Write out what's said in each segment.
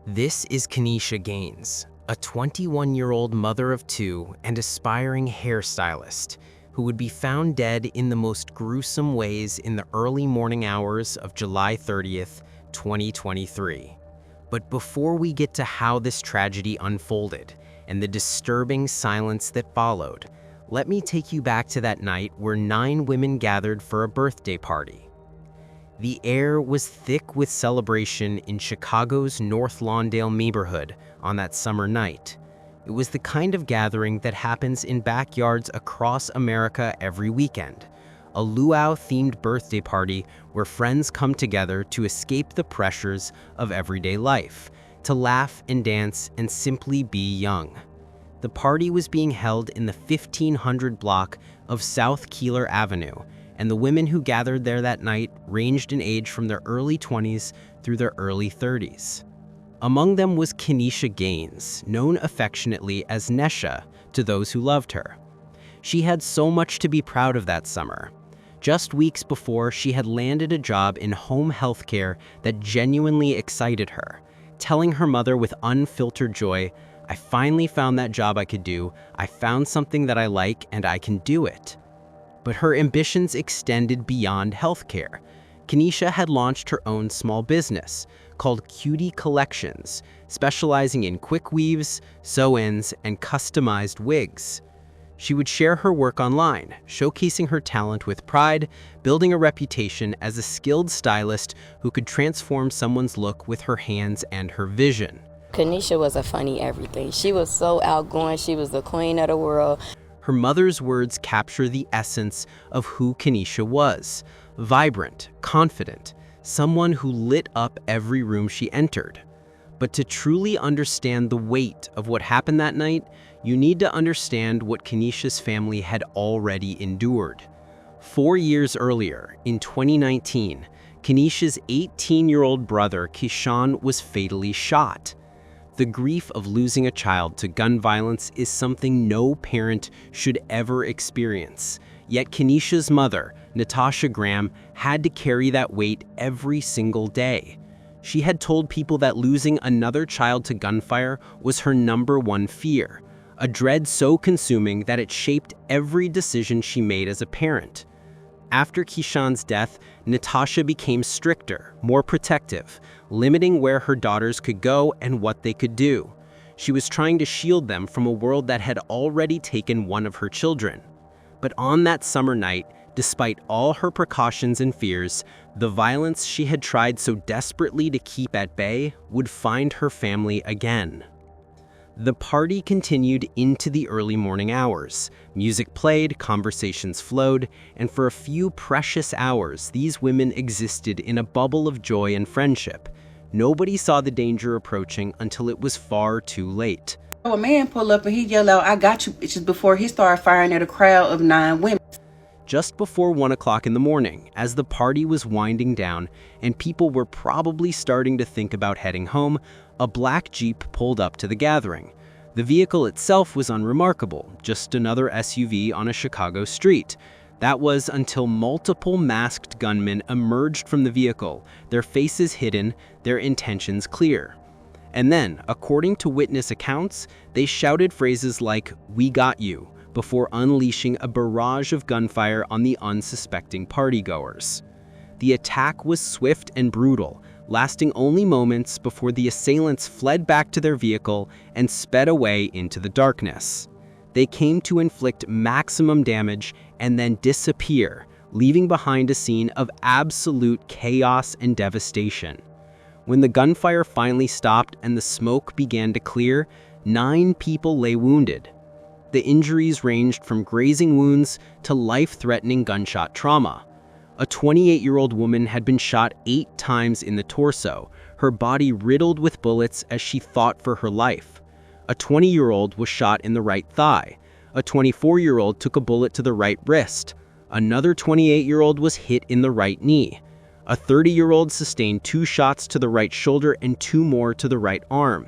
This is Kenesha Gaines, a 21-year-old mother of two and aspiring hairstylist who would be found dead in the most gruesome ways in the early morning hours of July 30th, 2023. But before we get to how this tragedy unfolded and the disturbing silence that followed, let me take you back to that night where 9 women gathered for a birthday party. The air was thick with celebration in Chicago's North Lawndale neighborhood on that summer night. It was the kind of gathering that happens in backyards across America every weekend, a luau-themed birthday party where friends come together to escape the pressures of everyday life, to laugh and dance and simply be young. The party was being held in the 1500 block of South Keeler Avenue, and the women who gathered there that night ranged in age from their early 20s through their early 30s. Among them was Kenesha Gaines, known affectionately as Nesha to those who loved her. She had so much to be proud of that summer. Just weeks before, she had landed a job in home health care that genuinely excited her, telling her mother with unfiltered joy, "I finally found that job I could do. I found something that I like and I can do it." But her ambitions extended beyond healthcare. Kenesha had launched her own small business called Cutie Collections, specializing in quick weaves, sew-ins, and customized wigs. She would share her work online, showcasing her talent with pride, building a reputation as a skilled stylist who could transform someone's look with her hands and her vision. Kenesha was a funny everything. She was so outgoing. She was the queen of the world. Her mother's words capture the essence of who Kenesha was: vibrant, confident, someone who lit up every room she entered. But to truly understand the weight of what happened that night, you need to understand what Kenesha's family had already endured. 4 years earlier, in 2019, Kenesha's 18-year-old brother, Keyshawn, was fatally shot. The grief of losing a child to gun violence is something no parent should ever experience. Yet Kenesha's mother, Natasha Graham, had to carry that weight every single day. She had told people that losing another child to gunfire was her #1 fear, a dread so consuming that it shaped every decision she made as a parent. After Keyshawn's death, Natasha became stricter, more protective, limiting where her daughters could go and what they could do. She was trying to shield them from a world that had already taken one of her children. But on that summer night, despite all her precautions and fears, the violence she had tried so desperately to keep at bay would find her family again. The party continued into the early morning hours. Music played, conversations flowed, and for a few precious hours, these women existed in a bubble of joy and friendship. Nobody saw the danger approaching until it was far too late. A man pulled up and he yelled out, "I got you," just before he started firing at a crowd of 9 women. Just before 1 o'clock in the morning, as the party was winding down and people were probably starting to think about heading home, a black Jeep pulled up to the gathering. The vehicle itself was unremarkable, just another SUV on a Chicago street. That was until multiple masked gunmen emerged from the vehicle, their faces hidden, their intentions clear. And then, according to witness accounts, they shouted phrases like, "We got you," before unleashing a barrage of gunfire on the unsuspecting partygoers. The attack was swift and brutal, lasting only moments before the assailants fled back to their vehicle and sped away into the darkness. They came to inflict maximum damage and then disappear, leaving behind a scene of absolute chaos and devastation. When the gunfire finally stopped and the smoke began to clear, 9 people lay wounded. The injuries ranged from grazing wounds to life-threatening gunshot trauma. A 28-year-old woman had been shot 8 times in the torso, her body riddled with bullets as she fought for her life. A 20-year-old was shot in the right thigh. A 24-year-old took a bullet to the right wrist. Another 28-year-old was hit in the right knee. A 30-year-old sustained 2 shots to the right shoulder and 2 more to the right arm.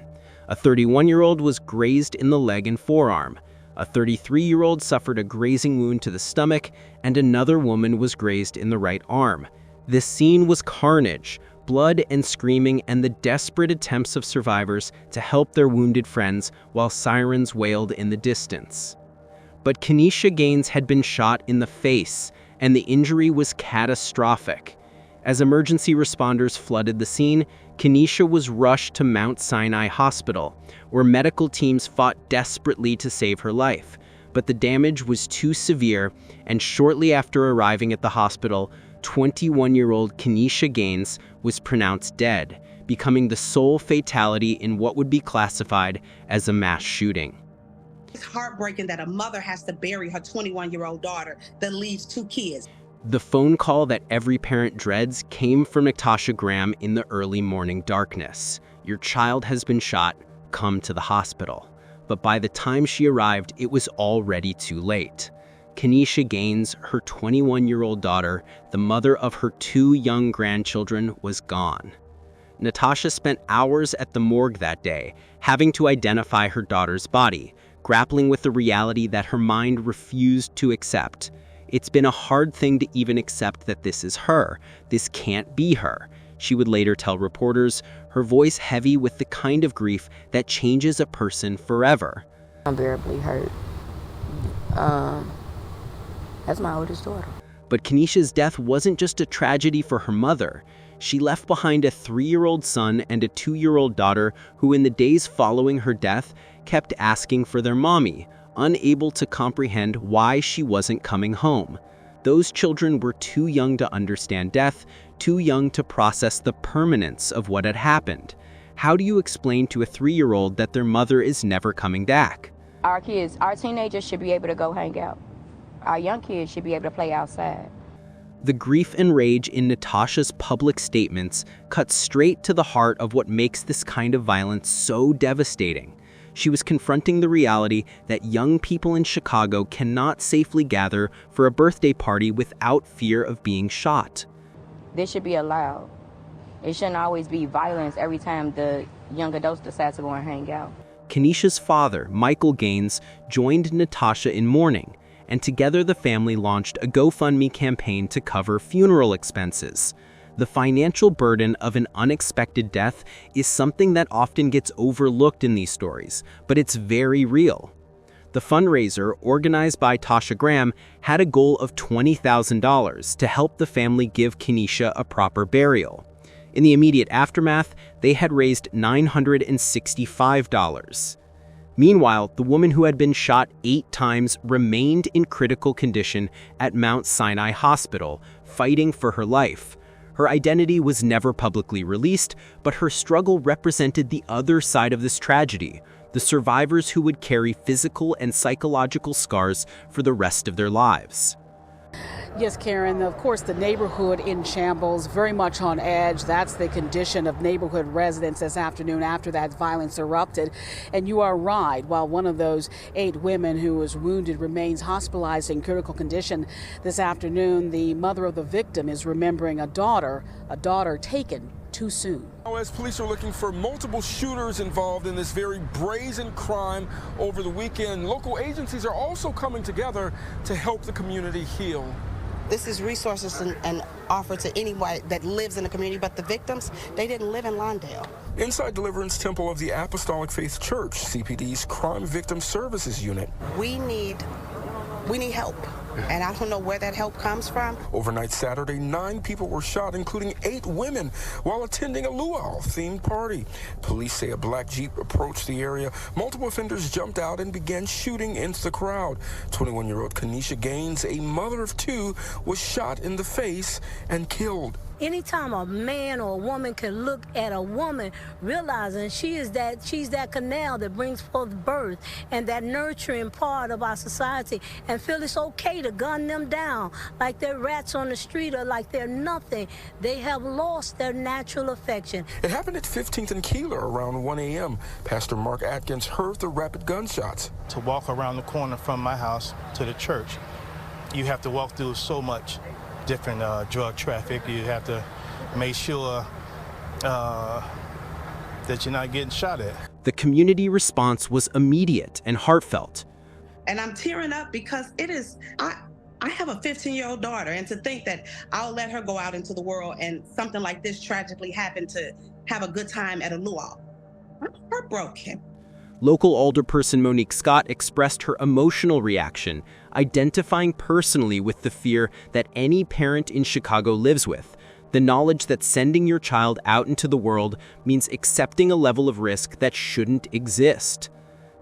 A 31-year-old was grazed in the leg and forearm. A 33-year-old suffered a grazing wound to the stomach, and another woman was grazed in the right arm. This scene was carnage, blood and screaming and the desperate attempts of survivors to help their wounded friends while sirens wailed in the distance. But Kenesha Gaines had been shot in the face, and the injury was catastrophic. As emergency responders flooded the scene, Kenesha was rushed to Mount Sinai Hospital, where medical teams fought desperately to save her life. But the damage was too severe, and shortly after arriving at the hospital, 21-year-old Kenesha Gaines was pronounced dead, becoming the sole fatality in what would be classified as a mass shooting. It's heartbreaking that a mother has to bury her 21-year-old daughter that leaves 2 kids. The phone call that every parent dreads came from Natasha Graham in the early morning darkness. "Your child has been shot, come to the hospital." But by the time she arrived, it was already too late. Kenesha Gaines, her 21-year-old daughter, the mother of her 2 young grandchildren, was gone. Natasha spent hours at the morgue that day, having to identify her daughter's body, grappling with the reality that her mind refused to accept. "It's been a hard thing to even accept that this is her. This can't be her," she would later tell reporters, her voice heavy with the kind of grief that changes a person forever. Unbearably hurt. That's my oldest daughter. But Kenesha's death wasn't just a tragedy for her mother. She left behind a 3-year-old son and a 2-year-old daughter who, in the days following her death, kept asking for their mommy, unable to comprehend why she wasn't coming home. Those children were too young to understand death, too young to process the permanence of what had happened. How do you explain to a 3-year-old that their mother is never coming back? Our kids, our teenagers should be able to go hang out. Our young kids should be able to play outside. The grief and rage in Natasha's public statements cut straight to the heart of what makes this kind of violence so devastating. She was confronting the reality that young people in Chicago cannot safely gather for a birthday party without fear of being shot. This should be allowed. It shouldn't always be violence every time the young adults decide to go and hang out. Kenesha's father, Michael Gaines, joined Natasha in mourning, and together the family launched a GoFundMe campaign to cover funeral expenses. The financial burden of an unexpected death is something that often gets overlooked in these stories, but it's very real. The fundraiser, organized by Tasha Graham, had a goal of $20,000 to help the family give Kenesha a proper burial. In the immediate aftermath, they had raised $965. Meanwhile, the woman who had been shot 8 times remained in critical condition at Mount Sinai Hospital, fighting for her life. Her identity was never publicly released, but her struggle represented the other side of this tragedy, the survivors who would carry physical and psychological scars for the rest of their lives. Yes, Karen, of course, the neighborhood in shambles, very much on edge. That's the condition of neighborhood residents this afternoon after that violence erupted. And you are right. While one of those 8 women who was wounded remains hospitalized in critical condition this afternoon, the mother of the victim is remembering a daughter taken too soon. As police are looking for multiple shooters involved in this very brazen crime over the weekend, local agencies are also coming together to help the community heal. This is resources and offer to anyone that lives in the community, but the victims, they didn't live in Lawndale. Inside Deliverance Temple of the Apostolic Faith Church, CPD's Crime Victim Services Unit. We need help, and I don't know where that help comes from. Overnight Saturday, 9 people were shot, including 8 women, while attending a luau-themed party. Police say a black Jeep approached the area. Multiple offenders jumped out and began shooting into the crowd. 21-year-old Kenesha Gaines, a mother of 2, was shot in the face and killed. Anytime a man or a woman can look at a woman, realizing she's that canal that brings forth birth and that nurturing part of our society, and feel it's okay to gun them down like they're rats on the street or like they're nothing, they have lost their natural affection. It happened at 15th and Keeler around 1 a.m. Pastor Mark Atkins heard the rapid gunshots. To walk around the corner from my house to the church, you have to walk through so much different drug traffic. You have to make sure that you're not getting shot at. The community response was immediate and heartfelt. And I'm tearing up because it is, I I have a 15-year-old daughter, and to think that I'll let her go out into the world and something like this tragically happened to have a good time at a luau. I'm heartbroken. Local alderperson Monique Scott expressed her emotional reaction, identifying personally with the fear that any parent in Chicago lives with, the knowledge that sending your child out into the world means accepting a level of risk that shouldn't exist.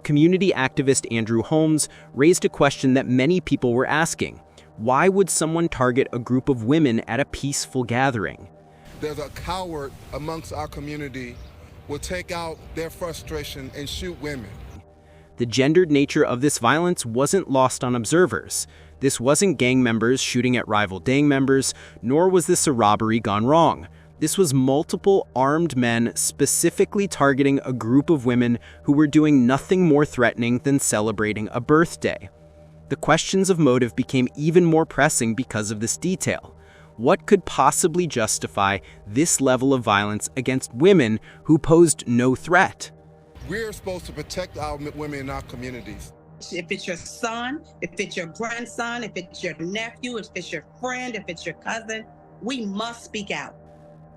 Community activist Andrew Holmes raised a question that many people were asking. Why would someone target a group of women at a peaceful gathering? There's a coward amongst our community will take out their frustration and shoot women. The gendered nature of this violence wasn't lost on observers. This wasn't gang members shooting at rival gang members, nor was this a robbery gone wrong. This was multiple armed men specifically targeting a group of women who were doing nothing more threatening than celebrating a birthday. The questions of motive became even more pressing because of this detail. What could possibly justify this level of violence against women who posed no threat? We're supposed to protect our women in our communities. If it's your son, if it's your grandson, if it's your nephew, if it's your friend, if it's your cousin, we must speak out.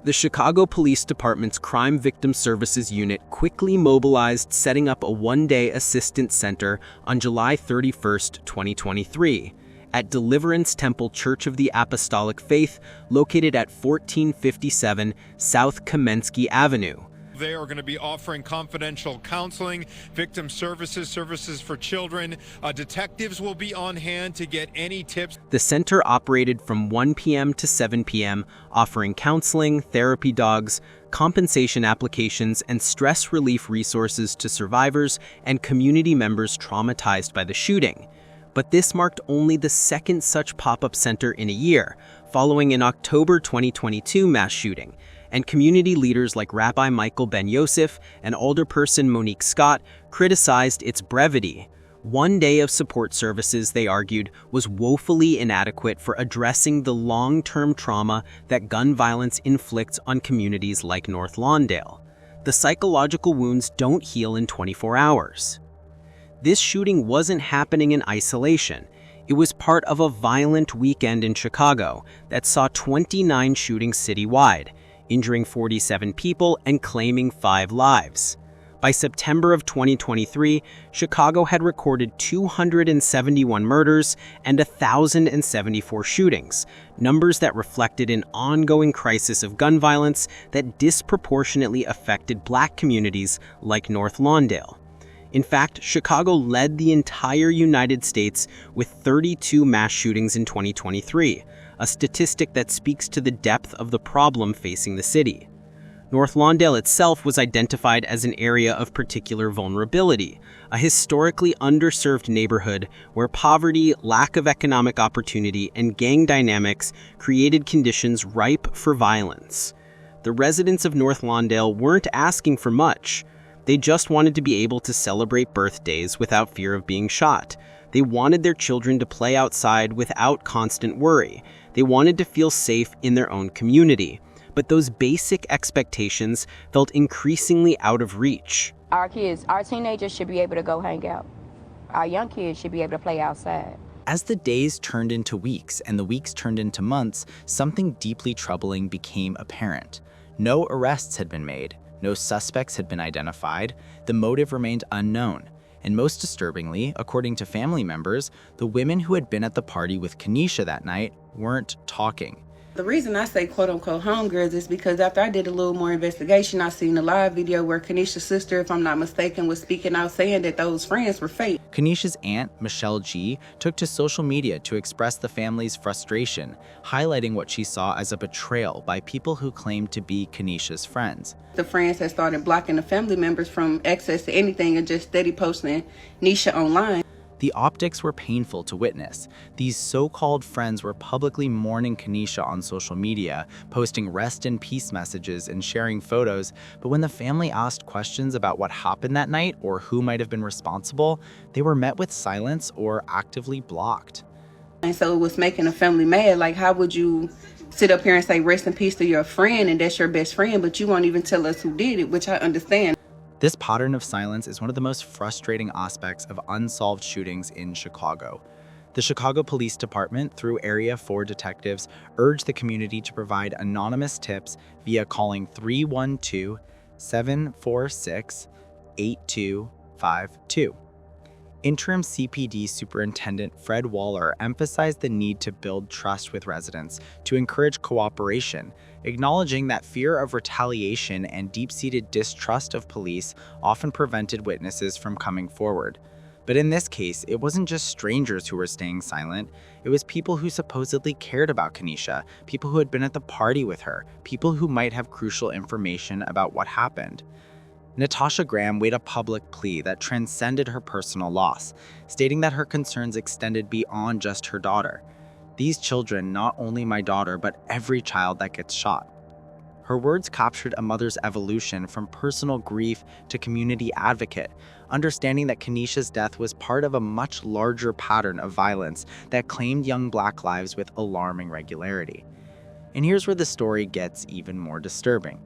The Chicago Police Department's Crime Victim Services Unit quickly mobilized, setting up a one-day assistance center on July 31, 2023, at Deliverance Temple Church of the Apostolic Faith, located at 1457 South Kamensky Avenue. They are going to be offering confidential counseling, victim services for children. Detectives will be on hand to get any tips. The center operated from 1 p.m. to 7 p.m., offering counseling, therapy dogs, compensation applications, and stress relief resources to survivors and community members traumatized by the shooting. But this marked only the second such pop-up center in a year, following an October 2022 mass shooting. And community leaders like Rabbi Michael Ben Yosef and alderperson Monique Scott criticized its brevity. One day of support services, they argued, was woefully inadequate for addressing the long-term trauma that gun violence inflicts on communities like North Lawndale. The psychological wounds don't heal in 24 hours. This shooting wasn't happening in isolation. It was part of a violent weekend in Chicago that saw 29 shootings citywide, injuring 47 people and claiming 5 lives. By September of 2023, Chicago had recorded 271 murders and 1,074 shootings, numbers that reflected an ongoing crisis of gun violence that disproportionately affected Black communities like North Lawndale. In fact, Chicago led the entire United States with 32 mass shootings in 2023, a statistic that speaks to the depth of the problem facing the city. North Lawndale itself was identified as an area of particular vulnerability, a historically underserved neighborhood where poverty, lack of economic opportunity, and gang dynamics created conditions ripe for violence. The residents of North Lawndale weren't asking for much. They just wanted to be able to celebrate birthdays without fear of being shot. They wanted their children to play outside without constant worry. They wanted to feel safe in their own community. But those basic expectations felt increasingly out of reach. Our kids, our teenagers should be able to go hang out. Our young kids should be able to play outside. As the days turned into weeks and the weeks turned into months, something deeply troubling became apparent. No arrests had been made. No suspects had been identified. The motive remained unknown. And most disturbingly, according to family members, the women who had been at the party with Kenesha that night weren't talking. The reason I say quote-unquote homegirls is because after I did a little more investigation, I seen a live video where Kenesha's sister, if I'm not mistaken, was speaking out saying that those friends were fake. Kenesha's aunt, Michelle G., took to social media to express the family's frustration, highlighting what she saw as a betrayal by people who claimed to be Kenesha's friends. The friends had started blocking the family members from access to anything and just steady posting Nisha online. The optics were painful to witness. These so-called friends were publicly mourning Kenesha on social media, posting rest in peace messages and sharing photos, but when the family asked questions about what happened that night or who might have been responsible, they were met with silence or actively blocked. And so it was making the family mad. Like, how would you sit up here and say rest in peace to your friend and that's your best friend, but you won't even tell us who did it, which I understand. This pattern of silence is one of the most frustrating aspects of unsolved shootings in Chicago. The Chicago Police Department, through Area 4 detectives, urged the community to provide anonymous tips via calling 312-746-8252. Interim CPD Superintendent Fred Waller emphasized the need to build trust with residents to encourage cooperation, acknowledging that fear of retaliation and deep-seated distrust of police often prevented witnesses from coming forward. But in this case, it wasn't just strangers who were staying silent. It was people who supposedly cared about Kenesha, people who had been at the party with her, people who might have crucial information about what happened. Natasha Graham made a public plea that transcended her personal loss, stating that her concerns extended beyond just her daughter. These children, not only my daughter, but every child that gets shot. Her words captured a mother's evolution from personal grief to community advocate, understanding that Kenesha's death was part of a much larger pattern of violence that claimed young Black lives with alarming regularity. And here's where the story gets even more disturbing.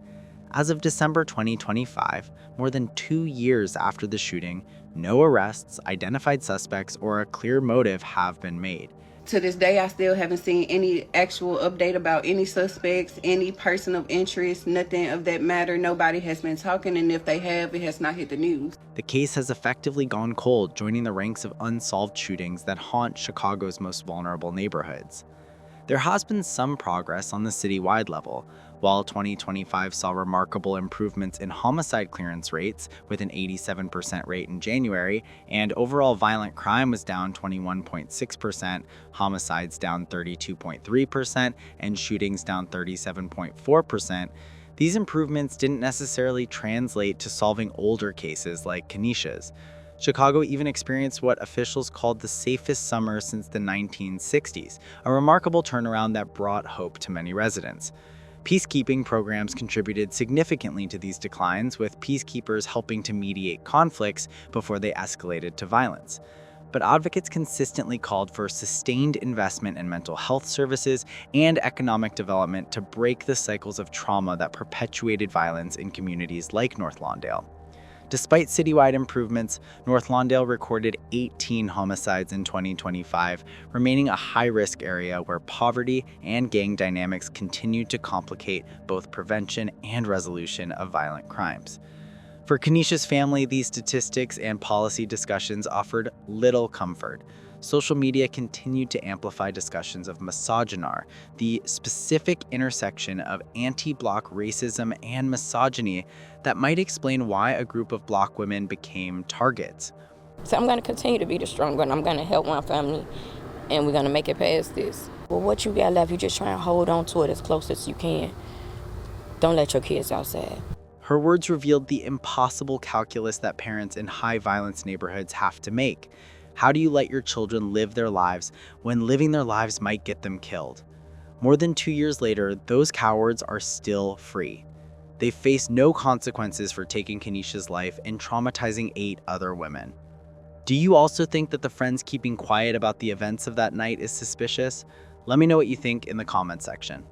As of December 2025, more than 2 years after the shooting, no arrests, identified suspects, or a clear motive have been made. To this day, I still haven't seen any actual update about any suspects, any person of interest, nothing of that matter. Nobody has been talking, and if they have, it has not hit the news. The case has effectively gone cold, joining the ranks of unsolved shootings that haunt Chicago's most vulnerable neighborhoods. There has been some progress on the citywide level. While 2025 saw remarkable improvements in homicide clearance rates, with an 87% rate in January, and overall violent crime was down 21.6%, homicides down 32.3%, and shootings down 37.4%, these improvements didn't necessarily translate to solving older cases like Kenesha's. Chicago even experienced what officials called the safest summer since the 1960s, a remarkable turnaround that brought hope to many residents. Peacekeeping programs contributed significantly to these declines, with peacekeepers helping to mediate conflicts before they escalated to violence. But advocates consistently called for sustained investment in mental health services and economic development to break the cycles of trauma that perpetuated violence in communities like North Lawndale. Despite citywide improvements, North Lawndale recorded 18 homicides in 2025, remaining a high-risk area where poverty and gang dynamics continue to complicate both prevention and resolution of violent crimes. For Kenesha's family, these statistics and policy discussions offered little comfort. Social media continued to amplify discussions of misogyny, the specific intersection of anti-Black racism and misogyny that might explain why a group of Black women became targets. So I'm going to continue to be the strong one. I'm going to help my family, and we're going to make it past this. Well, what you got left, you just try and hold on to it as close as you can. Don't let your kids outside. Her words revealed the impossible calculus that parents in high-violence neighborhoods have to make. How do you let your children live their lives when living their lives might get them killed? More than 2 years later, those cowards are still free. They face no consequences for taking Kenesha's life and traumatizing 8 other women. Do you also think that the friends keeping quiet about the events of that night is suspicious? Let me know what you think in the comment section.